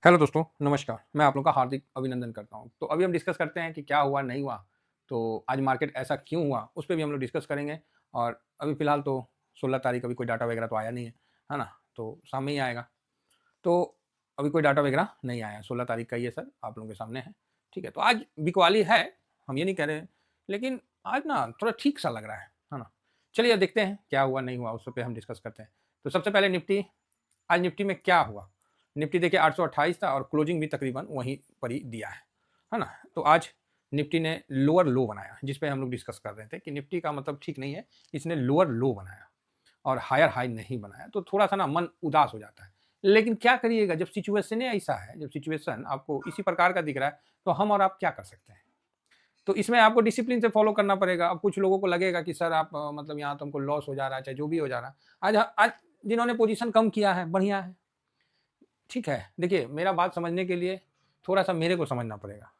Hello दोस्तों, नमस्कार। मैं आप लोगों का हार्दिक अभिनंदन करता हूँ। तो अभी हम डिस्कस करते हैं कि क्या हुआ, नहीं हुआ। तो आज मार्केट ऐसा क्यों हुआ, उस पे भी हम लोग डिस्कस करेंगे। और अभी फ़िलहाल तो 16 तारीख अभी कोई डाटा वगैरह तो आया नहीं है ना? तो शाम में ही आएगा। तो अभी कोई डाटा वगैरह नहीं आया है, 16 तारीख का ये सर आप लोगों के सामने है। ठीक है? तो आज बिकवाली है, हम ये नहीं कह रहे हैं, लेकिन आज ना थोड़ा ठीक-सा लग रहा है ना? चलिए अब देखते हैं क्या हुआ, नहीं हुआ, उस पे हम डिस्कस करते हैं। तो सबसे पहले निफ्टी, आज निफ्टी में क्या हुआ? निफ्टी देखिए 828 था और क्लोजिंग भी तकरीबन वहीं पर ही दिया है ना? तो आज निफ्टी ने लोअर लो बनाया, जिस पे हम लोग डिस्कस कर रहे थे कि निफ्टी का मतलब ठीक नहीं है, इसने लोअर लो बनाया और हायर हाई नहीं बनाया, तो थोड़ा-सा ना मन उदास हो जाता है। लेकिन क्या करिएगा, जब सिचुएशन ही ऐसा है, जब सिचुएशन आपको इसी प्रकार का दिख रहा है, तो हम और आप क्या कर सकते हैं? तो इसमें आपको डिसिप्लिन से फॉलो करना पड़ेगा। अब कुछ लोगों को लगेगा कि सर आप मतलब यहाँ तो हमको लॉस हो जा रहा है, चाहे जो भी हो जा रहा है। आज जिन्होंने पोजीशन कम किया है, बढ़िया है। ठीक है, देखिए मेरा बात समझने के लिए थोड़ा-सा मेरे को समझना पड़ेगा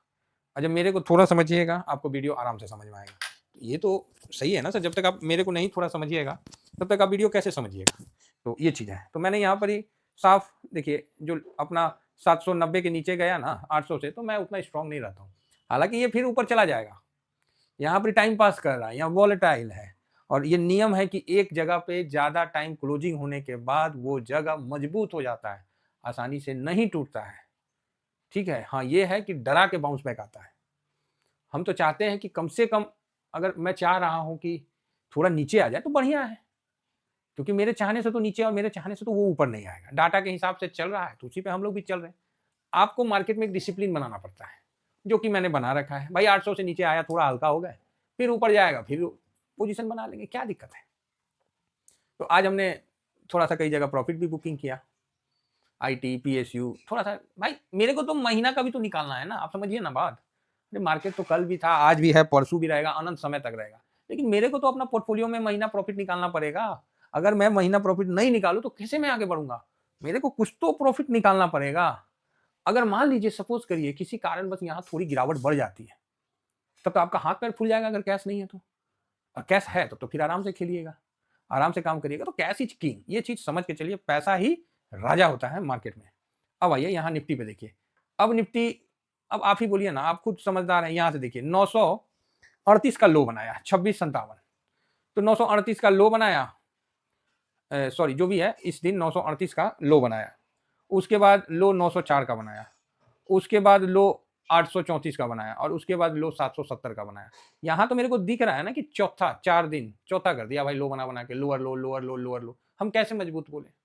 और जब मेरे को थोड़ा समझिएगा, आपको वीडियो आराम से समझ में आएगा। ये तो सही है ना सर, जब तक आप मेरे को नहीं थोड़ा समझिएगा, तब तक आप वीडियो कैसे समझिएगा? तो ये चीज़ है। तो मैंने यहाँ पर ही साफ देखिए जो अपना 790 के नीचे गया ना 800 से, तो मैं उतना स्ट्रॉन्ग नहीं रहता हूँ। हालाँकि ये फिर ऊपर चला जाएगा। यहाँ पर टाइम पास कर रहा है, यहाँ वोलेटाइल है और ये नियम है कि एक जगह पे ज़्यादा टाइम क्लोजिंग होने के बाद वो जगह मजबूत हो जाता है, आसानी से नहीं टूटता है। ठीक है? हाँ, ये है कि डरा के बाउंस बैक आता है। हम तो चाहते हैं कि कम से कम अगर मैं चाह रहा हूँ कि थोड़ा नीचे आ जाए तो बढ़िया है, क्योंकि मेरे चाहने से तो नीचे और मेरे चाहने से तो वो ऊपर नहीं आएगा। डाटा के हिसाब से चल रहा है, तो उसी पे हम लोग भी चल रहे हैं। आपको मार्केट में एक डिसिप्लिन बनाना पड़ता है, जो कि मैंने बना रखा है। भाई 800 से नीचे आया, थोड़ा हल्का हो गए, फिर ऊपर जाएगा, फिर पोज़ीशन बना लेंगे, क्या दिक्कत है? तो आज हमने थोड़ा-सा कई जगह प्रॉफ़िट भी बुकिंग किया। आईटी, पीएसयू थोड़ा-सा भाई मेरे को तो महीना का भी तो निकालना है ना, आप समझिए ना बात। अरे मार्केट तो कल भी था, आज भी है, परसों भी रहेगा, अनंत समय तक रहेगा। लेकिन मेरे को तो अपना पोर्टफोलियो में महीना प्रॉफिट निकालना पड़ेगा। अगर मैं महीना प्रॉफिट नहीं निकालूँ तो कैसे मैं आगे बढ़ूँगा? मेरे को कुछ तो प्रॉफिट निकालना पड़ेगा। अगर मान लीजिए सपोज़ करिए किसी कारणवश यहाँ थोड़ी गिरावट बढ़ जाती है, तब तो आपका हाथ-पैर फूल जाएगा अगर कैश नहीं है तो। और कैश है तो फिर आराम से खेलिएगा, आराम से काम करिएगा। तो कैश इज़ किंग, ये चीज़ समझ के चलिए, पैसा ही राजा होता है मार्केट में। अब आइए यहाँ निफ्टी पे देखिए। अब निफ्टी, अब आप ही बोलिए ना, आप खुद समझदार हैं, यहाँ से देखिए 938 का लो बनाया, 2657। तो 938 का लो बनाया, सॉरी जो भी है, इस दिन 938 का लो बनाया। उसके बाद लो 904 का बनाया। उसके बाद लो 834 का बनाया और उसके बाद लो 770 का बनाया। यहाँ तो मेरे को दिख रहा है ना कि चौथा 4 दिन चौथा कर दिया भाई, लो बना-बना के लोअर लो, लोअर लो, लोअर लो। हम कैसे मजबूत बोले?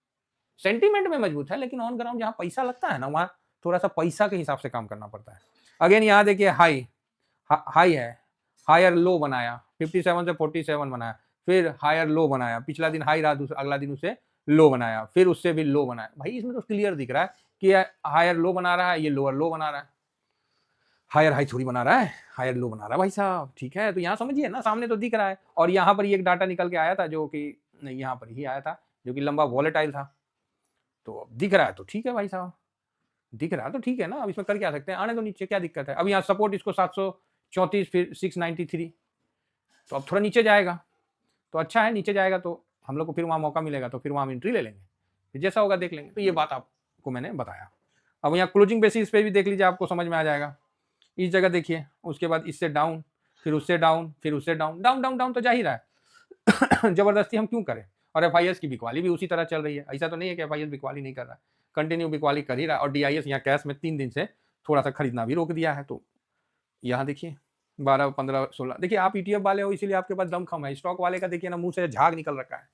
सेंटीमेंट में मजबूत है, लेकिन ऑन ग्राउंड जहाँ पैसा लगता है ना, वहाँ थोड़ा-सा पैसा के हिसाब से काम करना पड़ता है। अगेन यहाँ देखिए हाई है, हायर लो बनाया, 57 से 47 बनाया, फिर हायर लो बनाया, पिछला दिन हाई रहा, अगला दिन उसे लो बनाया, फिर उससे भी लो बनाया। भाई इसमें तो क्लियर दिख रहा है कि हायर लो बना रहा है, ये लोअर लो बना रहा है। हायर हाई थोड़ी बना रहा है, हायर लो बना रहा है भाई साहब, ठीक है? तो यहाँ समझिए ना, सामने तो दिख रहा है और यहाँ पर ये एक डाटा निकल के आया था जो कि नहीं, यहाँ पर ही आया था, जो कि लंबा वोलेटाइल था। तो अब दिख रहा है तो ठीक है भाई साहब, दिख रहा है तो ठीक है ना, अब इसमें कर क्या सकते हैं, आने दो नीचे, क्या दिक्कत है? अब यहाँ सपोर्ट इसको 734 फिर 693, तो अब थोड़ा नीचे जाएगा, तो अच्छा है, नीचे जाएगा तो हम लोग को फिर वहाँ मौका मिलेगा, तो फिर वहाँ हम एंट्री ले लेंगे, फिर जैसा होगा देख लेंगे। तो ये बात आपको मैंने बताया। अब यहाँ क्लोजिंग बेसिस पे भी देख लीजिए, आपको समझ में आ जाएगा। इस जगह देखिए, उसके बाद इससे डाउन, फिर उससे डाउन, फिर उससे डाउन, डाउन, डाउन, डाउन तो जा ही रहा है। जबरदस्ती हम क्यों करें? और एफआईएस की बिकवाली भी उसी तरह चल रही है। ऐसा तो नहीं है कि एफआईएस बिकवाली नहीं कर रहा है, कंटिन्यू बिकवाली कर ही रहा है और डीआईएस यहाँ कैश में 3 दिन से थोड़ा-सा खरीदना भी रोक दिया है। तो यहाँ देखिए 12, 15, 16 देखिए, आप ईटीएफ वाले हो इसीलिए आपके पास दम कम है। स्टॉक वाले का देखिए ना, मुँह से झाग निकल रखा है।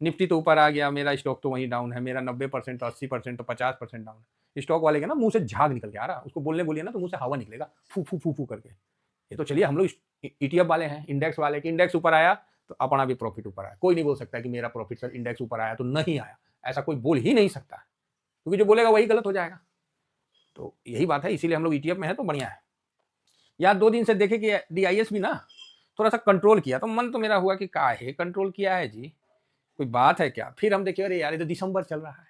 निफ्टी तो ऊपर आ गया, मेरा स्टॉक तो वहीं डाउन है, मेरा 90% तो 80% तो 50% डाउन है। स्टॉक वाले के ना मुँह से झाग निकल के आ रहा है, उसको बोलने बोलिए ना तो मुँह से हवा निकलेगा, फू, फू, फू, फू करके। ये तो चलिए हम लोग ईटीएफ वाले हैं, इंडेक्स वाले, कि इंडेक्स ऊपर आया तो अपना भी प्रॉफिट ऊपर आया। कोई नहीं बोल सकता कि मेरा प्रॉफिट सर इंडेक्स ऊपर आया तो नहीं आया, ऐसा कोई बोल ही नहीं सकता, क्योंकि जो बोलेगा वही गलत हो जाएगा। तो यही बात है, इसीलिए हम लोग ईटीएफ में है तो बढ़िया है। या 2 दिन से देखे कि डीआईएस भी ना थोड़ा-सा कंट्रोल किया, तो मन तो मेरा हुआ कि काहे कंट्रोल किया है जी? कोई बात है क्या? फिर हम देखे, अरे यार ये तो दिसंबर चल रहा है,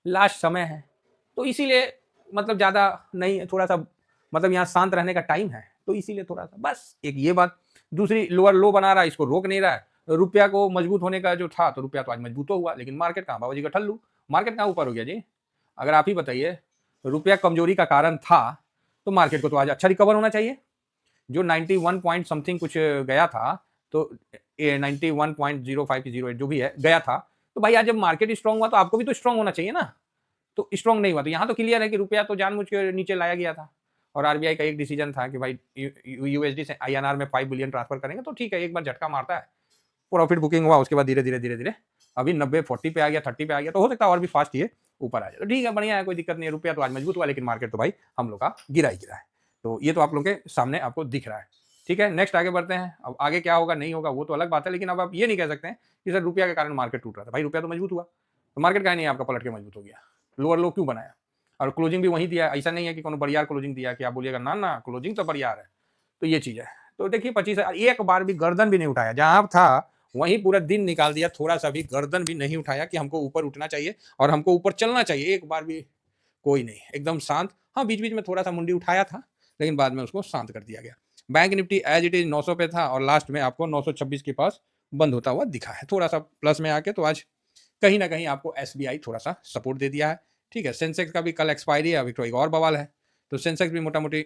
लास्ट समय है, तो इसीलिए मतलब ज़्यादा नहीं, थोड़ा-सा मतलब यहाँ शांत रहने का टाइम है, तो इसीलिए थोड़ा-सा बस एक ये बात। दूसरी, लोअर लो बना रहा है, इसको रोक नहीं रहा है। रुपया को मजबूत होने का जो था, तो रुपया तो आज मजबूत तो हुआ, लेकिन मार्केट कहाँ बाबा जी का ठल्लू, मार्केट कहाँ ऊपर हो गया जी? अगर आप ही बताइए, रुपया कमजोरी का कारण था, तो मार्केट को तो आज अच्छा रिकवर होना चाहिए। जो 91 पॉइंट समथिंग कुछ गया था, तो 91.05 की 08 जो भी है गया था, तो भाई आज जब मार्केट स्ट्रांग हुआ तो आपको भी तो स्ट्रांग होना चाहिए ना। तो स्ट्रांग नहीं हुआ, तो यहाँ तो क्लियर है कि रुपया तो जानबूझ के नीचे लाया गया था। और आरबीआई का एक डिसीजन था कि भाई यूएसडी से आईएनआर में 5 बिलियन ट्रांसफर करेंगे, तो ठीक है, एक बार झटका मारता है, प्रॉफिट बुकिंग हुआ, उसके बाद धीरे धीरे धीरे धीरे अभी 90-40 पे आ गया, 30 पे आ गया, तो हो सकता है और भी फास्ट ये ऊपर आ जाए। तो ठीक है, बढ़िया है, कोई दिक्कत नहीं है। रुपया तो आज मजबूत हुआ, लेकिन मार्केट तो भाई हम लोग का गिरा ही गिरा है। तो ये तो आप लोग के सामने आपको दिख रहा है। ठीक है, नेक्स्ट आगे बढ़ते हैं। अब आगे क्या होगा नहीं होगा वो तो अलग बात है, लेकिन अब आप ये नहीं कह सकते हैं कि सर रुपया के कारण मार्केट टूट रहा था। भाई रुपया तो मजबूत हुआ, तो मार्केट का नहीं आपका पलट के मजबूत हो गया, लोअर लो क्यों बनाया, और क्लोजिंग भी वही दिया। ऐसा नहीं है कि कोनो बढ़िया क्लोजिंग दिया कि आप बोलिएगा ना ना क्लोजिंग तो बढ़िया है। तो ये चीज है। तो देखिए 25 एक बार भी गर्दन भी नहीं उठाया, जहां था वहीं पूरा दिन निकाल दिया, थोड़ा सा भी गर्दन भी नहीं उठाया कि हमको ऊपर उठना चाहिए और हमको ऊपर चलना चाहिए। एक बार भी कोई नहीं, एकदम शांत। हाँ, बीच बीच में थोड़ा सा मुंडी उठाया था, लेकिन बाद में उसको शांत कर दिया गया। Bank Nifty as it is 900 पे था और लास्ट में आपको 926 के पास बंद होता हुआ दिखा है, थोड़ा सा प्लस में आके। तो आज कहीं ना कहीं आपको एसबीआई थोड़ा सा सपोर्ट दे दिया है। ठीक है, सेंसेक्स का भी कल एक्सपायरी है, अभी तो एक और बवाल है। तो सेंसेक्स भी मोटा मोटी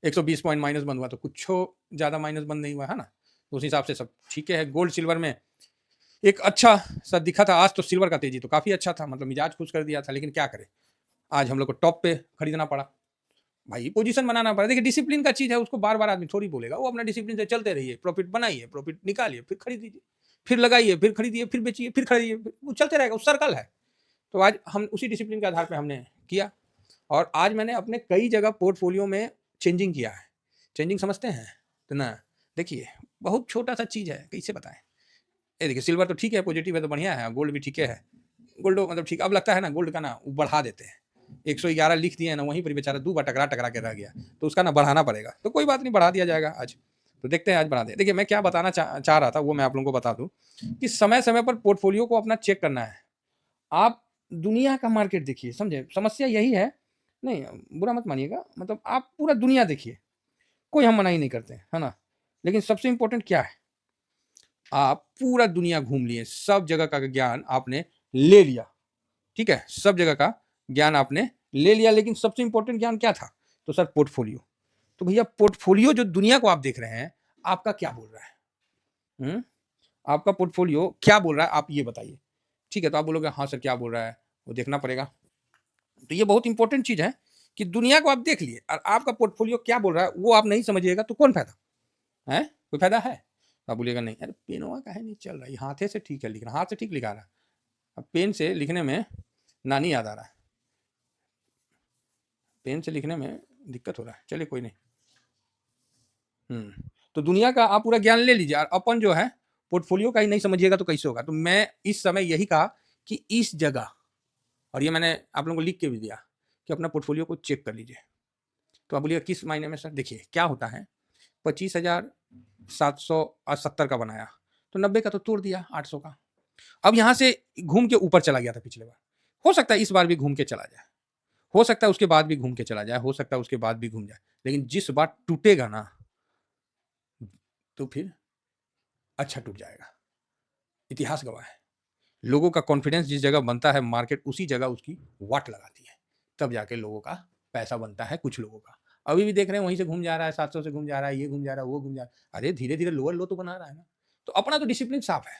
120 पॉइंट माइनस बंद हुआ, तो कुछ ज़्यादा माइनस बंद नहीं हुआ है ना। तो उस हिसाब से सब ठीक है। गोल्ड सिल्वर में एक अच्छा सा दिखा था आज, तो सिल्वर का तेजी तो काफ़ी अच्छा था, मतलब मिजाज खुश कर दिया था। लेकिन क्या करें, आज हम लोग को टॉप पे खरीदना पड़ा। भाई पोजीशन बनाना पड़ा। देखिए डिसिप्लिन का चीज़ है, उसको बार बार आदमी थोड़ी बोलेगा। वो अपना डिसिप्लिन से चलते रहिए, प्रॉफिट बनाइए, प्रॉफिट निकालिए, फिर खरीद लीजिए, फिर लगाइए, फिर खरीदिए, फिर बेचिए, फिर खरीदिए, वो चलते रहेगा, वो सर्कल है। तो आज हम उसी डिसिप्लिन के आधार पर हमने किया। और आज मैंने अपने कई जगह पोर्टफोलियो में चेंजिंग किया है। चेंजिंग समझते हैं तो ना, देखिए बहुत छोटा सा चीज़ है, कैसे बताएं। ये देखिए सिल्वर तो ठीक है, पॉजिटिव है तो बढ़िया है, गोल्ड भी ठीक है। गोल्ड मतलब ठीक, अब लगता है ना गोल्ड का ना वो बढ़ा देते हैं। 111 लिख दिए ना, वहीं पर बेचारा 2 बार टकरा टकरा के रह गया, तो उसका ना बढ़ाना पड़ेगा। तो कोई बात नहीं, बढ़ा दिया जाएगा आज। तो देखते हैं आज बढ़ा दे। देखिए मैं क्या बताना चाह रहा था वो मैं आप लोगों को बता दूं कि समय समय पर पोर्टफोलियो को अपना चेक करना है। आप दुनिया का मार्केट देखिए, समझे, समस्या यही है। नहीं, बुरा मत मानिएगा, मतलब आप पूरा दुनिया देखिए, कोई हम मना ही नहीं करते है ना। लेकिन सबसे इंपॉर्टेंट क्या है, आप पूरा दुनिया घूम लिए, सब जगह का ज्ञान आपने ले लिया। ठीक है, सब जगह का ज्ञान आपने ले लिया, लेकिन सबसे इंपॉर्टेंट ज्ञान क्या था, तो सर पोर्टफोलियो। तो भैया पोर्टफोलियो जो दुनिया को आप देख रहे हैं, आपका क्या बोल रहा है? आपका पोर्टफोलियो क्या बोल रहा है, आप ये बताइए। ठीक है, तो आप बोलोगे हाँ सर क्या बोल रहा है, वो देखना पड़ेगा। तो ये बहुत इंपॉर्टेंट चीज है कि दुनिया को आप देख लिए और आपका पोर्टफोलियो क्या बोल रहा है वो आप नहीं समझिएगा, तो कौन फायदा है? कोई फायदा है? तो आप बोलिएगा नहीं अरे पेनवा का है नहीं चल रहा है, हाथे से ठीक है लिख रहा, हाथ से ठीक लिखा रहा है, अब पेन से लिखने में नानी याद आ रहा है, पेन से लिखने में दिक्कत हो रहा है। चलिए कोई नहीं। तो दुनिया का आप पूरा ज्ञान ले लीजिए और अपन जो है पोर्टफोलियो का ही नहीं समझिएगा तो कैसे होगा। तो मैं इस समय यही कहा कि इस जगह, और ये मैंने आप लोगों को लिख के भी दिया कि अपना पोर्टफोलियो को चेक कर लीजिए। तो आप बोलिए किस मायने में सर? देखिए क्या होता है, 25,770 का बनाया, तो 90 का तो तोड़ दिया, 800 का। अब यहां से घूम के ऊपर चला गया था पिछले बार, हो सकता है इस बार भी घूम के चला जाए, हो सकता है उसके बाद भी घूम के चला जाए, हो सकता है उसके बाद भी घूम जाए, लेकिन जिस बार टूटेगा ना तो फिर अच्छा टूट जाएगा। इतिहास गवाह है, लोगों का कॉन्फिडेंस जिस जगह बनता है, मार्केट उसी जगह उसकी वाट लगाती है, तब जाके लोगों का पैसा बनता है। कुछ लोगों का अभी भी देख रहे हैं वहीं से घूम जा रहा है, 700 से घूम जा रहा है, ये घूम जा रहा है, वो घूम जा रहा है। अरे धीरे धीरे लोअर लो तो बना रहा है ना। तो अपना तो डिसिप्लिन साफ है।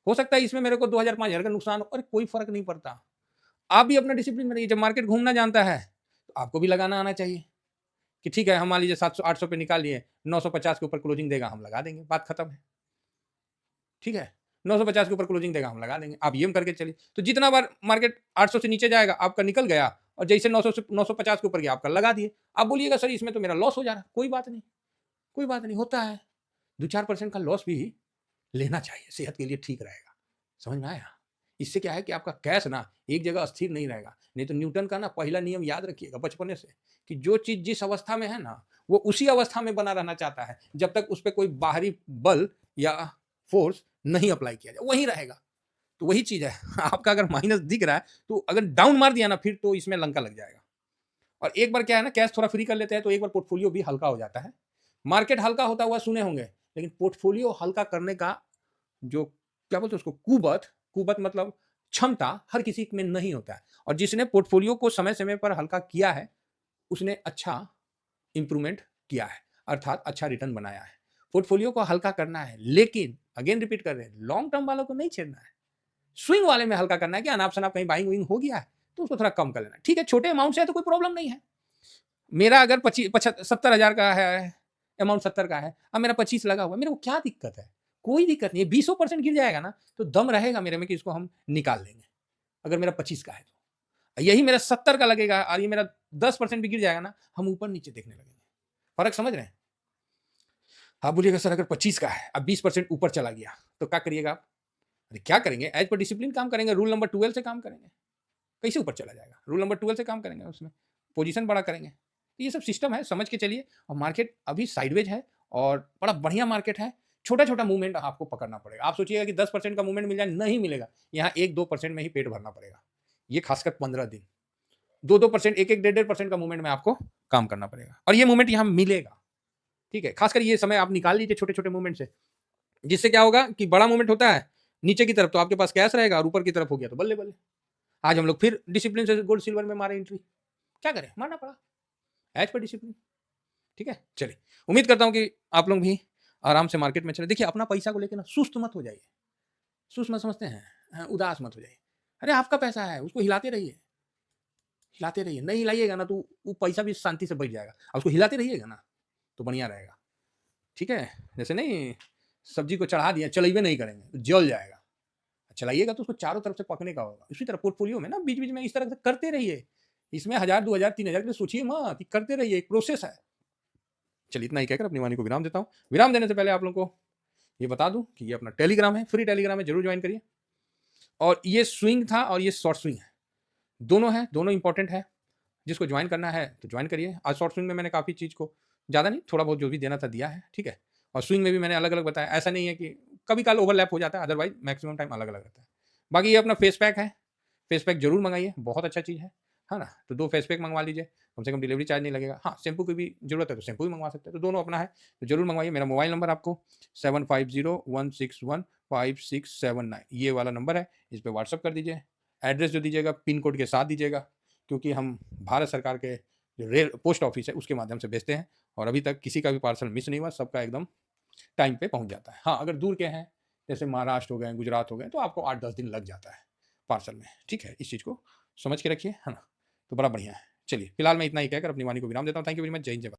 हो सकता है इसमें मेरे को 2000-5000 का नुकसान हो, अरे कोई फर्क नहीं पड़ता। आप भी अपना डिसिप्लिन बनाइए। जब मार्केट घूमना जानता है तो आपको भी लगाना आना चाहिए कि ठीक है हम मान लीजिए 700-800 पे निकाल लिए, 950 के ऊपर क्लोजिंग देगा हम लगा देंगे, बात खत्म है। ठीक है, 950 के ऊपर क्लोजिंग देगा हम लगा देंगे, आप ये करके चलिए। तो जितना बार मार्केट 800 से नीचे जाएगा आपका निकल गया, और जैसे 900 से 950 के ऊपर गया आपका लगा दिए। आप बोलिएगा सर इसमें तो मेरा लॉस हो जा रहा है। कोई बात नहीं, कोई बात नहीं, होता है। 2-4% का लॉस भी लेना चाहिए, सेहत के लिए ठीक रहेगा। समझ में आया? इससे क्या है कि आपका कैश ना एक जगह अस्थिर नहीं रहेगा। नहीं तो न्यूटन का ना पहला नियम याद रखिएगा बचपने से, कि जो चीज जिस अवस्था में है ना वो उसी अवस्था में बना रहना चाहता है, जब तक उस पर कोई बाहरी बल या फोर्स नहीं अप्लाई किया जाए, वहीं रहेगा। तो वही चीज है आपका अगर माइनस दिख रहा है तो अगर डाउन मार दिया ना फिर तो इसमें लंका लग जाएगा। और एक बार क्या है ना, कैश थोड़ा फ्री कर लेते हैं तो एक बार पोर्टफोलियो भी हल्का हो जाता है। मार्केट हल्का होता हुआ सुने होंगे, लेकिन पोर्टफोलियो हल्का करने का जो क्या बोलते हैं उसको, कुबत, कुबत मतलब क्षमता हर किसी में नहीं होता है, और जिसने पोर्टफोलियो को समय समय पर हल्का किया है उसने अच्छा इंप्रूवमेंट किया है, अर्थात अच्छा रिटर्न बनाया है। पोर्टफोलियो को हल्का करना है, लेकिन अगेन रिपीट कर रहे हैं, लॉन्ग टर्म वालों को नहीं छेड़ना है। स्विंग वाले में हल्का करना है कि अनाप शनाप कहीं बाइंग विंग हो गया है तो उसको थोड़ा कम कर लेना है। ठीक है, छोटे अमाउंट से है तो कोई प्रॉब्लम नहीं है। मेरा अगर 70,000 का है, अमाउंट 70 का है, अब मेरा 25 लगा हुआ है, मेरे को क्या दिक्कत है? कोई दिक्कत नहीं है। 20% गिर जाएगा ना तो दम रहेगा मेरे में कि इसको हम निकाल लेंगे, अगर मेरा 25 का है तो। यही मेरा 70 का लगेगा और ये मेरा 10% भी गिर जाएगा ना, हम ऊपर नीचे देखने लगेंगे। फर्क समझ रहे हैं? आप बोलिएगा सर अगर 25 का है, अब 20% ऊपर चला गया तो क्या करिएगा आप? अरे क्या करेंगे, एज पर डिसिप्लिन काम करेंगे, रूल नंबर 12 से काम करेंगे। कैसे ऊपर चला जाएगा? रूल नंबर 12 से काम करेंगे, उसमें पोजीशन बड़ा करेंगे। तो ये सब सिस्टम है, समझ के चलिए। और मार्केट अभी साइडवेज है और बड़ा बढ़िया मार्केट है। छोटा-छोटा मूवमेंट आपको पकड़ना पड़ेगा। आप सोचिएगा कि 10% का मूवमेंट मिल जाए, नहीं मिलेगा। यहाँ 1-2% में ही पेट भरना पड़ेगा। ये खासकर 15 दिन। 2-2%, 1-1, 1.5% का मूवमेंट में आपको काम करना पड़ेगा। और ये मूवमेंट यहाँ मिलेगा। ठीक है? खासकर ये समय आप निकाल लीजिए छोटे-छोटे मूवमेंट से। जिससे क्या होगा कि बड़ा मूवमेंट होता है नीचे की तरफ तो आपके पास कैश रहेगा, और ऊपर की तरफ हो गया तो बल्ले-बल्ले। आज हम लोग फिर डिसिप्लिन से गोल्ड सिल्वर में मारे एंट्री। क्या करें? मारना पड़ा। As per discipline. ठीक है? चलिए, उम्मीद करता हूँ कि आप लोग भी आराम से मार्केट में चले। देखिए, अपना पैसा को लेके ना सुस्त मत हो जाइए। सुस्त मत समझते हैं? उदास मत हो जाइए। अरे आपका पैसा है, उसको हिलाते रहिए। हिलाते रहिए। नहीं हिलाइएगा ना तो वो पैसा भी शांति से बैठ जाएगा, और उसको हिलाते रहिएगा ना तो बढ़िया रहेगा। ठीक है? जैसे नहीं, सब्जी को चढ़ा दिया, चलइबे नहीं करेंगे, तो जल जाएगा। चलाइएगा तो उसको चारों तरफ से पकने का होगा। इसी तरह पोर्टफोलियो में ना बीच-बीच में इस तरह से करते रहिए। इसमें 1000, 2000, 3000 के लिए सोचिए मत, करते रहिए, एक प्रोसेस है। चलिए, इतना ही कहकर अपनी वाणी को विराम देता हूँ। विराम देने से पहले आप लोगों को ये बता दूँ कि ये अपना टेलीग्राम है, फ्री टेलीग्राम है, ज़रूर ज्वाइन करिए। और ये स्विंग था और ये शॉर्ट स्विंग है। दोनों है, दोनों इंपॉर्टेंट है। जिसको ज्वाइन करना है तो ज्वाइन करिए। आज शॉर्ट स्विंग में मैंने काफ़ी चीज़ को, ज़्यादा नहीं, थोड़ा बहुत जो भी देना था दिया है, ठीक है? और स्विंग में भी मैंने अलग-अलग बताया। ऐसा नहीं है कि कभी-काल ओवरलैप हो जाता है, अदरवाइज़ मैक्सिमम टाइम अलग-अलग रहता है। बाकी ये अपना फेस पैक है, फेस पैक ज़रूर मँगाइए, बहुत अच्छा चीज़ है ना? तो 2 फेस पैक मँगवा लीजिए, कम से कम डिलीवरी चार्ज नहीं लगेगा। हाँ, शैम्पू की भी ज़रूरत है तो शैम्पू भी मँगवा सकते हैं, तो दोनों अपना है, तो ज़रूर मँगवाइए। मेरा मोबाइल नंबर आपको 7501615679 ये वाला नंबर है, इस पे व्हाट्सएप कर दीजिए। एड्रेस जो दीजिएगा पिन कोड के साथ दीजिएगा, क्योंकि हम भारत सरकार के जो रेल पोस्ट ऑफिस है उसके माध्यम से भेजते हैं, और अभी तक किसी का भी पार्सल मिस नहीं हुआ, सबका एकदम टाइम पे पहुँच जाता है। हाँ, अगर दूर के हैं, जैसे महाराष्ट्र हो गए, गुजरात हो गए, तो आपको 8-10 दिन लग जाता है पार्सल में, ठीक है? इस चीज़ को समझ के रखिए, है ना? तो बड़ा बढ़िया है। चलिए, फिलहाल मैं इतना ही कहकर अपनी वाणी को विराम देता हूँ। Thank you very much. जय हिंद, जय भारत।